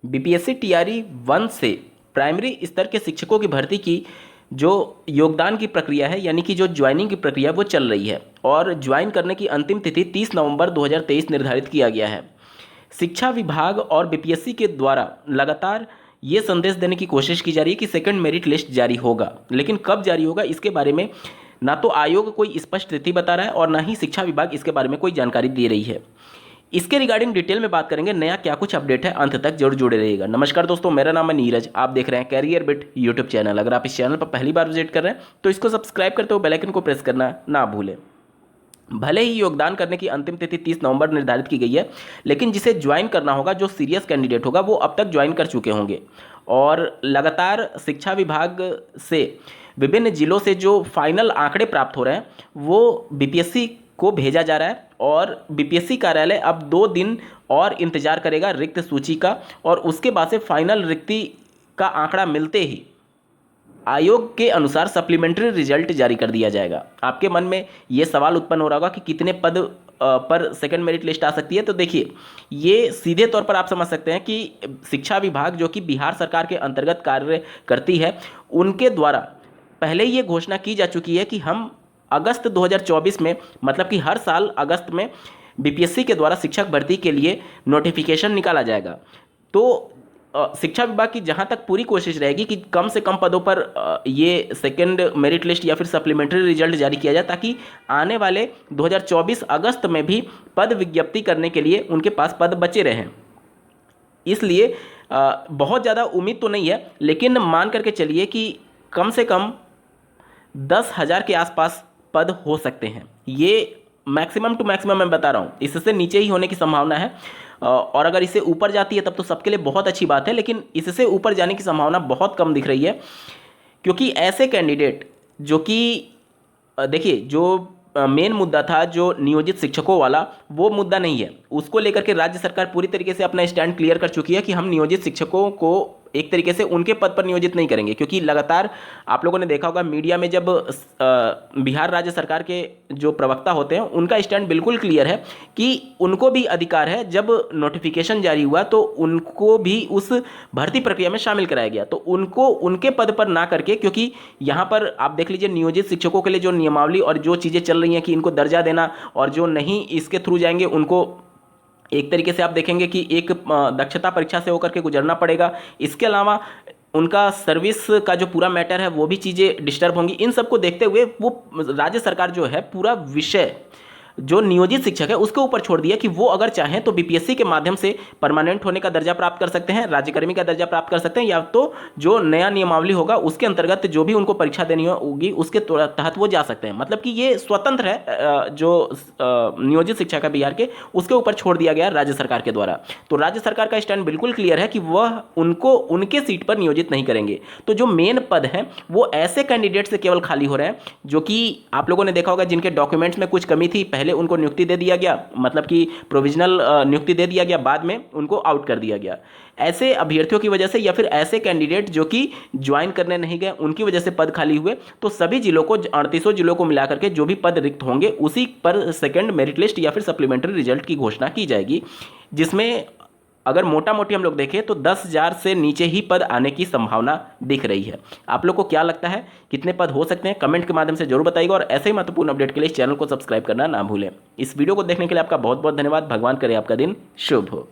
BPSC TRE 1 से primary स्तर के शिक्षकों की भर्ती की जो योगदान की प्रक्रिया है, यानी कि जो ज्वाइनिंग की प्रक्रिया वो चल रही है और ज्वाइन करने की अंतिम तिथि 30 नवंबर 2023 निर्धारित किया गया है। शिक्षा विभाग और बीपीएससी के द्वारा लगातार ये संदेश देने की कोशिश की जा रही है कि सेकंड मेरिट लिस्ट जारी होगा, लेकिन कब जारी होगा इसके बारे में ना तो आयोग कोई स्पष्ट तिथि बता रहा है और ना ही शिक्षा विभाग इसके बारे में कोई जानकारी दे रही है। इसके रिगार्डिंग डिटेल में बात करेंगे, नया क्या कुछ अपडेट है, अंत तक जरूर जुड़े रहिएगा। नमस्कार दोस्तों, मेरा नाम है नीरज, आप देख रहे हैं कैरियर बिट यूट्यूब चैनल। अगर आप इस चैनल पर पहली बार विजिट कर रहे हैं तो इसको सब्सक्राइब करते हुए बेल आइकन को प्रेस करना ना भूलें। भले ही योगदान करने की अंतिम तिथि 30 नवंबर निर्धारित की गई है, लेकिन जिसे ज्वाइन करना होगा, जो सीरियस कैंडिडेट होगा, वो अब तक ज्वाइन कर चुके होंगे। और लगातार शिक्षा विभाग से विभिन्न जिलों से जो फाइनल आंकड़े प्राप्त हो रहे हैं वो बीपीएससी को भेजा जा रहा है और बीपीएससी कार्यालय अब 2 दिन और इंतजार करेगा रिक्त सूची का, और उसके बाद से फाइनल रिक्ति का आंकड़ा मिलते ही आयोग के अनुसार सप्लीमेंट्री रिजल्ट जारी कर दिया जाएगा। आपके मन में ये सवाल उत्पन्न हो रहा होगा कि कितने पद पर सेकंड मेरिट लिस्ट आ सकती है। तो देखिए, ये सीधे तौर पर आप समझ सकते हैं कि शिक्षा विभाग जो कि बिहार सरकार के अंतर्गत कार्य करती है, उनके द्वारा पहले ये घोषणा की जा चुकी है कि हम अगस्त 2024 में, मतलब कि हर साल अगस्त में बीपीएससी के द्वारा शिक्षक भर्ती के लिए नोटिफिकेशन निकाला जाएगा। तो शिक्षा विभाग की जहां तक पूरी कोशिश रहेगी कि कम से कम पदों पर ये सेकंड मेरिट लिस्ट या फिर सप्लीमेंट्री रिजल्ट जारी किया जाए, ताकि आने वाले 2024 अगस्त में भी पद विज्ञप्ति करने के लिए उनके पास पद बचे रहें। इसलिए बहुत ज़्यादा उम्मीद तो नहीं है, लेकिन मान करके चलिए कि कम से कम 10,000 के आसपास पद हो सकते हैं। ये मैक्सिमम टू मैक्सिमम मैं बता रहा हूँ, इससे नीचे ही होने की संभावना है, और अगर इससे ऊपर जाती है तब तो सबके लिए बहुत अच्छी बात है, लेकिन इससे ऊपर जाने की संभावना बहुत कम दिख रही है। क्योंकि ऐसे कैंडिडेट जो कि देखिए, जो मेन मुद्दा था जो नियोजित शिक्षकों वाला, वो मुद्दा नहीं है। उसको लेकर के राज्य सरकार पूरी तरीके से अपना स्टैंड क्लियर कर चुकी है कि हम नियोजित शिक्षकों को एक तरीके से उनके पद पर नियोजित नहीं करेंगे। क्योंकि लगातार आप लोगों ने देखा होगा मीडिया में, जब बिहार राज्य सरकार के जो प्रवक्ता होते हैं उनका स्टैंड बिल्कुल क्लियर है कि उनको भी अधिकार है, जब नोटिफिकेशन जारी हुआ तो उनको भी उस भर्ती प्रक्रिया में शामिल कराया गया, तो उनको उनके पद पर ना करके, क्योंकि यहाँ पर आप देख लीजिए नियोजित शिक्षकों के लिए जो नियमावली और जो चीज़ें चल रही हैं कि इनको दर्जा देना, और जो नहीं इसके थ्रू जाएंगे उनको एक तरीके से आप देखेंगे कि एक दक्षता परीक्षा से होकर के गुजरना पड़ेगा। इसके अलावा उनका सर्विस का जो पूरा मैटर है वो भी चीज़ें डिस्टर्ब होंगी। इन सबको देखते हुए वो राज्य सरकार जो है पूरा विषय जो नियोजित शिक्षक है उसके ऊपर छोड़ दिया कि वो अगर चाहें तो बीपीएससी के माध्यम से परमानेंट होने का दर्जा प्राप्त कर सकते हैं, राज्यकर्मी का दर्जा प्राप्त कर सकते हैं, या तो जो नया नियमावली होगा उसके अंतर्गत जो भी उनको परीक्षा देनी होगी उसके तहत वो जा सकते हैं। मतलब कि ये स्वतंत्र है, जो नियोजित शिक्षक है बिहार के, उसके ऊपर छोड़ दिया गया राज्य सरकार के द्वारा। तो राज्य सरकार का स्टैंड बिल्कुल क्लियर है कि वह उनको उनके सीट पर नियोजित नहीं करेंगे। तो जो मेन पद हैं वो ऐसे कैंडिडेट से केवल खाली हो रहे हैं जो कि आप लोगों ने देखा होगा जिनके डॉक्यूमेंट्स में कुछ कमी थी, पहले उनको नियुक्ति दे दिया गया, मतलब कि प्रोविजनल नियुक्ति दे दिया गया, बाद में उनको आउट कर दिया गया। ऐसे अभ्यर्थियों की वजह से या फिर ऐसे कैंडिडेट जो कि ज्वाइन करने नहीं गए उनकी वजह से पद खाली हुए। तो सभी जिलों को, 38 जिलों को मिलाकर के जो भी पद रिक्त होंगे उसी पर सेकंड मेरिट लिस्ट या फिर सप्लीमेंट्री रिजल्ट की घोषणा की जाएगी, जिसमें अगर मोटा मोटी हम लोग देखें तो 10,000 से नीचे ही पद आने की संभावना दिख रही है। आप लोग को क्या लगता है, कितने पद हो सकते हैं, कमेंट के माध्यम से जरूर बताइएगा। और ऐसे ही महत्वपूर्ण अपडेट के लिए इस चैनल को सब्सक्राइब करना ना भूलें। इस वीडियो को देखने के लिए आपका बहुत बहुत धन्यवाद। भगवान करे आपका दिन शुभ हो।